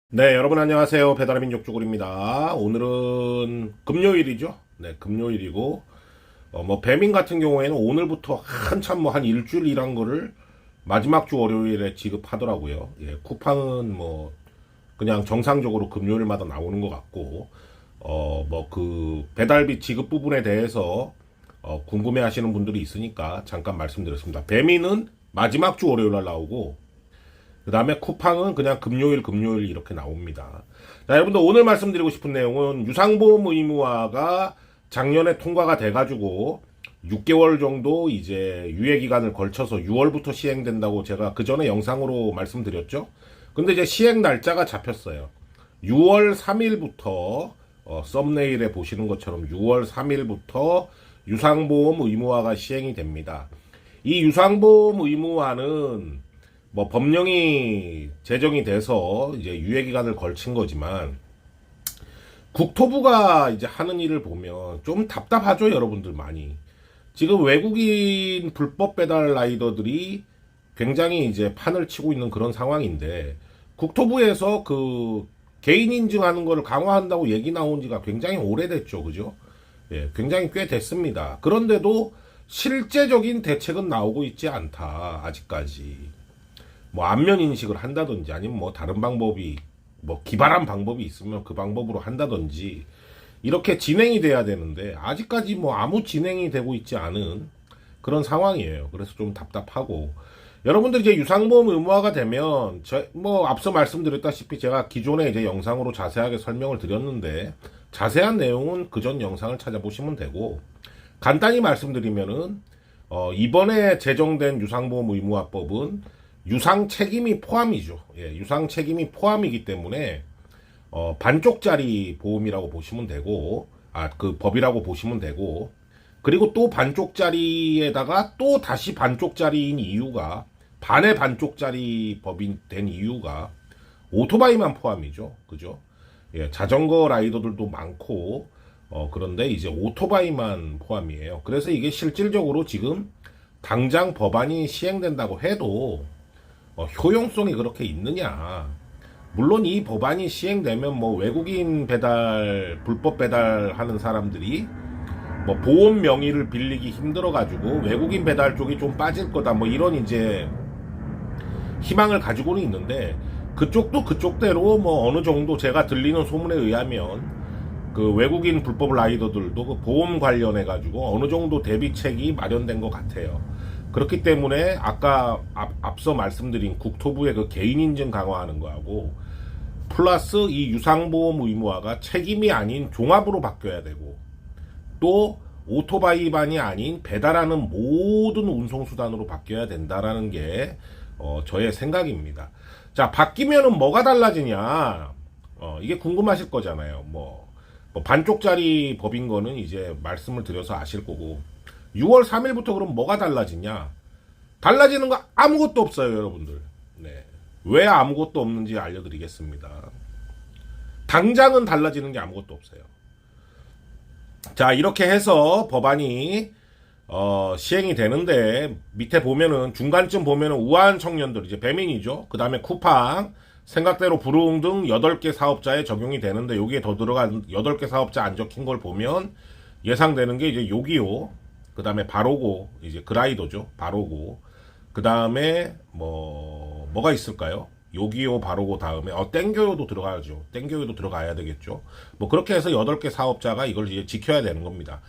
네, 여러분 안녕하세요. 배달의 민족 쭈구리입니다. 오늘은 금요일이죠. 네, 금요일이고, 배민 같은 경우에는 오늘부터 한참 한 일주일 일한 거를 마지막 주 월요일에 지급하더라고요. 예, 쿠팡은 그냥 정상적으로 금요일마다 나오는 것 같고, 배달비 지급 부분에 대해서, 궁금해 하시는 분들이 있으니까 잠깐 말씀드렸습니다. 배민은 마지막 주 월요일 날 나오고, 그 다음에 쿠팡은 그냥 금요일 이렇게 나옵니다. 자, 여러분들 오늘 말씀드리고 싶은 내용은 유상보험 의무화가 작년에 통과가 돼가지고 6개월 정도 이제 유예기간을 걸쳐서 6월부터 시행된다고 제가 그 전에 영상으로 말씀드렸죠. 근데 이제 시행 날짜가 잡혔어요. 6월 3일부터 썸네일에 보시는 것처럼 6월 3일부터 유상보험 의무화가 시행이 됩니다. 이 유상보험 의무화는 법령이 제정이 돼서 이제 유예기간을 걸친 거지만 국토부가 이제 하는 일을 보면 좀 답답하죠, 여러분들 많이. 지금 외국인 불법 배달 라이더들이 굉장히 이제 판을 치고 있는 그런 상황인데 국토부에서 그 개인 인증하는 거를 강화한다고 얘기 나온 지가 굉장히 오래됐죠, 그죠? 예, 굉장히 꽤 됐습니다. 그런데도 실제적인 대책은 나오고 있지 않다, 아직까지. 안면 인식을 한다든지 아니면 다른 방법이 기발한 방법이 있으면 그 방법으로 한다든지 이렇게 진행이 돼야 되는데 아직까지 아무 진행이 되고 있지 않은 그런 상황이에요. 그래서 좀 답답하고 여러분들 이제 유상보험 의무화가 되면 앞서 말씀드렸다시피 제가 기존에 이제 영상으로 자세하게 설명을 드렸는데 자세한 내용은 그전 영상을 찾아보시면 되고 간단히 말씀드리면은 이번에 제정된 유상보험 의무화법은 유상 책임이 포함이죠. 예, 유상 책임이 포함이기 때문에 반쪽짜리 보험이라고 보시면 되고, 그 법이라고 보시면 되고, 그리고 또 반쪽짜리에다가 또 다시 반쪽짜리인 이유가 반의 반쪽짜리 법이 된 이유가 오토바이만 포함이죠. 그죠? 예, 자전거 라이더들도 많고, 그런데 이제 오토바이만 포함이에요. 그래서 이게 실질적으로 지금 당장 법안이 시행된다고 해도 효용성이 그렇게 있느냐. 물론 이 법안이 시행되면 외국인 배달, 불법 배달하는 사람들이 보험 명의를 빌리기 힘들어가지고 외국인 배달 쪽이 좀 빠질 거다. 이런 이제 희망을 가지고는 있는데 그쪽도 그쪽대로 어느 정도 제가 들리는 소문에 의하면 그 외국인 불법 라이더들도 그 보험 관련해가지고 어느 정도 대비책이 마련된 것 같아요. 그렇기 때문에 아까 앞서 말씀드린 국토부의 그 개인인증 강화하는 거하고 플러스 이 유상보험 의무화가 책임이 아닌 종합으로 바뀌어야 되고 또 오토바이반이 아닌 배달하는 모든 운송수단으로 바뀌어야 된다라는 게 저의 생각입니다. 자, 바뀌면은 뭐가 달라지냐? 이게 궁금하실 거잖아요. 반쪽짜리 법인 거는 이제 말씀을 드려서 아실 거고 6월 3일부터 그럼 뭐가 달라지냐? 달라지는 거 아무것도 없어요, 여러분들. 네. 왜 아무것도 없는지 알려드리겠습니다. 당장은 달라지는 게 아무것도 없어요. 자, 이렇게 해서 법안이 시행이 되는데 밑에 보면은 중간쯤 보면은 우한 청년들 이제 배민이죠. 그 다음에 쿠팡 생각대로 불우응 등 8개 사업자에 적용이 되는데 여기에 더 들어간 8개 사업자 안 적힌 걸 보면 예상되는 게 이제 요기요. 그 다음에 바로고, 이제 그라이더죠. 바로고. 그 다음에, 뭐가 있을까요? 요기요, 바로고 다음에, 땡겨요도 들어가야죠. 땡겨요도 들어가야 되겠죠. 그렇게 해서 8개 사업자가 이걸 이제 지켜야 되는 겁니다.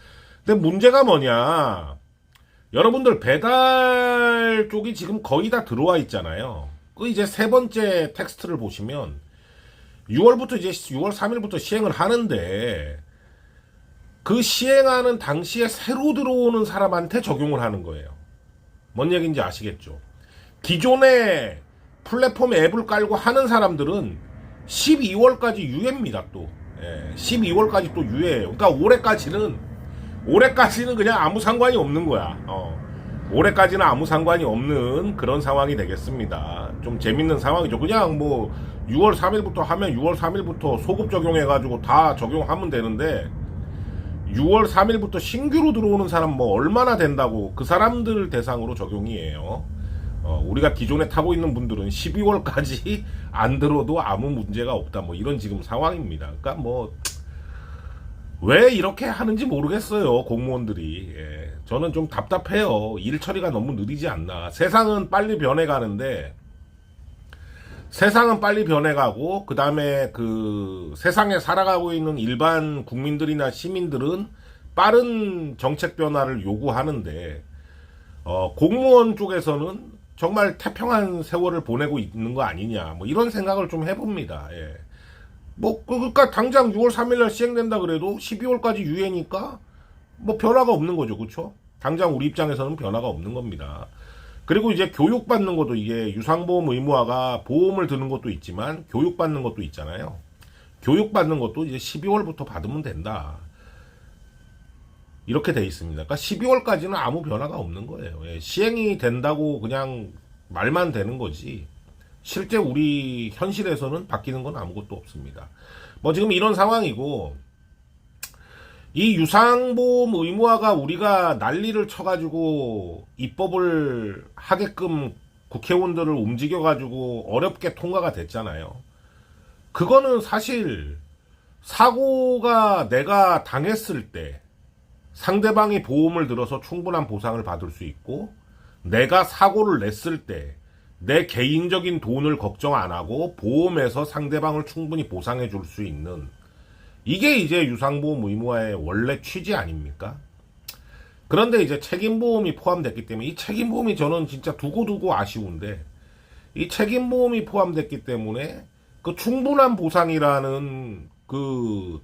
근데 문제가 뭐냐. 여러분들 배달 쪽이 지금 거의 다 들어와 있잖아요. 그 이제 세 번째 텍스트를 보시면, 6월부터 이제 6월 3일부터 시행을 하는데, 그 시행하는 당시에 새로 들어오는 사람한테 적용을 하는 거예요. 뭔 얘기인지 아시겠죠? 기존에 플랫폼 앱을 깔고 하는 사람들은 12월까지 유예입니다, 또. 예, 12월까지 또 유예예요. 그러니까 올해까지는 그냥 아무 상관이 없는 거야. 올해까지는 아무 상관이 없는 그런 상황이 되겠습니다. 좀 재밌는 상황이죠. 그냥 6월 3일부터 하면 6월 3일부터 소급 적용해가지고 다 적용하면 되는데 6월 3일부터 신규로 들어오는 사람 얼마나 된다고 그 사람들 대상으로 적용이에요. 우리가 기존에 타고 있는 분들은 12월까지 안 들어도 아무 문제가 없다. 뭐 이런 지금 상황입니다. 그러니까 뭐 왜 이렇게 하는지 모르겠어요, 공무원들이. 예. 저는 좀 답답해요. 일 처리가 너무 느리지 않나. 세상은 빨리 변해가는데, 세상은 빨리 변해가고, 그 다음에 그 세상에 살아가고 있는 일반 국민들이나 시민들은 빠른 정책 변화를 요구하는데, 공무원 쪽에서는 정말 태평한 세월을 보내고 있는 거 아니냐, 뭐 이런 생각을 좀 해봅니다. 예. 뭐, 그러니까 당장 6월 3일날 시행된다 그래도 12월까지 유예니까 뭐 변화가 없는 거죠. 그쵸? 당장 우리 입장에서는 변화가 없는 겁니다. 그리고 이제 교육받는 것도 이게 유상보험 의무화가 보험을 드는 것도 있지만 교육받는 것도 있잖아요. 교육받는 것도 이제 12월부터 받으면 된다. 이렇게 돼 있습니다. 그러니까 12월까지는 아무 변화가 없는 거예요. 예, 시행이 된다고 그냥 말만 되는 거지. 실제 우리 현실에서는 바뀌는 건 아무것도 없습니다. 뭐 지금 이런 상황이고, 이 유상보험 의무화가 우리가 난리를 쳐가지고 입법을 하게끔 국회의원들을 움직여가지고 어렵게 통과가 됐잖아요. 그거는 사실 사고가 내가 당했을 때 상대방이 보험을 들어서 충분한 보상을 받을 수 있고, 내가 사고를 냈을 때 내 개인적인 돈을 걱정 안 하고 보험에서 상대방을 충분히 보상해 줄 수 있는, 이게 이제 유상보험 의무화의 원래 취지 아닙니까? 그런데 이제 책임보험이 포함됐기 때문에, 이 책임보험이 저는 진짜 두고두고 아쉬운데, 이 책임보험이 포함됐기 때문에 그 충분한 보상이라는 그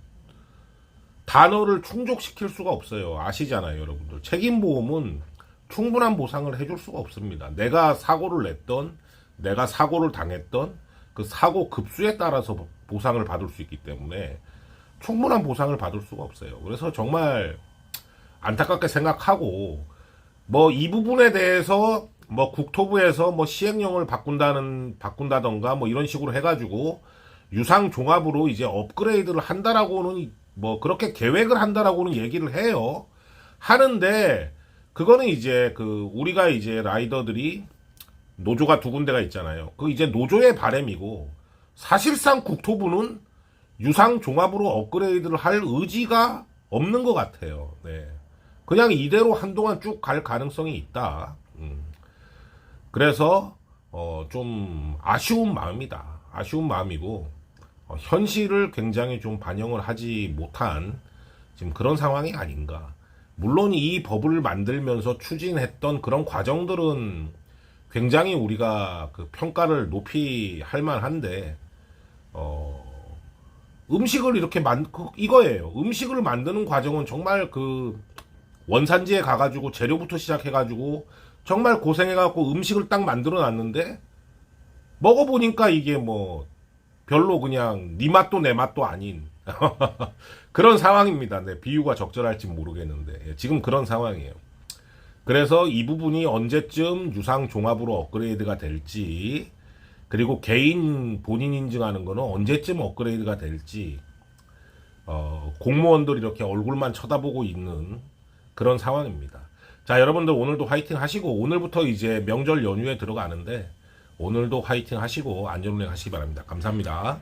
단어를 충족시킬 수가 없어요. 아시잖아요, 여러분들. 책임보험은 충분한 보상을 해줄 수가 없습니다. 내가 사고를 냈던, 내가 사고를 당했던 그 사고 급수에 따라서 보상을 받을 수 있기 때문에 충분한 보상을 받을 수가 없어요. 그래서 정말 안타깝게 생각하고, 뭐 이 부분에 대해서 뭐 국토부에서 뭐 시행령을 바꾼다던가 뭐 이런 식으로 해가지고 유상 종합으로 이제 업그레이드를 한다라고는, 뭐 그렇게 계획을 한다라고는 얘기를 해요. 하는데 그거는 이제 그 우리가 이제 라이더들이 노조가 두 군데가 있잖아요. 그 이제 노조의 바람이고, 사실상 국토부는 유상 종합으로 업그레이드를 할 의지가 없는 것 같아요. 네. 그냥 이대로 한동안 쭉 갈 가능성이 있다. 그래서 좀 아쉬운 마음이다. 아쉬운 마음이고, 현실을 굉장히 좀 반영을 하지 못한 지금 그런 상황이 아닌가. 물론 이 법을 만들면서 추진했던 그런 과정들은 굉장히 우리가 그 평가를 높이 할 만한데, 음식을 이렇게 이거예요. 음식을 만드는 과정은 정말 그 원산지에 가가지고 재료부터 시작해가지고 정말 고생해갖고 음식을 딱 만들어 놨는데, 먹어보니까 이게 뭐 별로 그냥 네 맛도 내 맛도 아닌 그런 상황입니다. 네, 비유가 적절할지 모르겠는데 지금 그런 상황이에요. 그래서 이 부분이 언제쯤 유상 종합으로 업그레이드가 될지, 그리고 개인 본인 인증하는 거는 언제쯤 업그레이드가 될지, 공무원들 이렇게 얼굴만 쳐다보고 있는 그런 상황입니다. 자, 여러분들 오늘도 화이팅 하시고, 오늘부터 이제 명절 연휴에 들어가는데 오늘도 화이팅 하시고 안전운행 하시기 바랍니다. 감사합니다.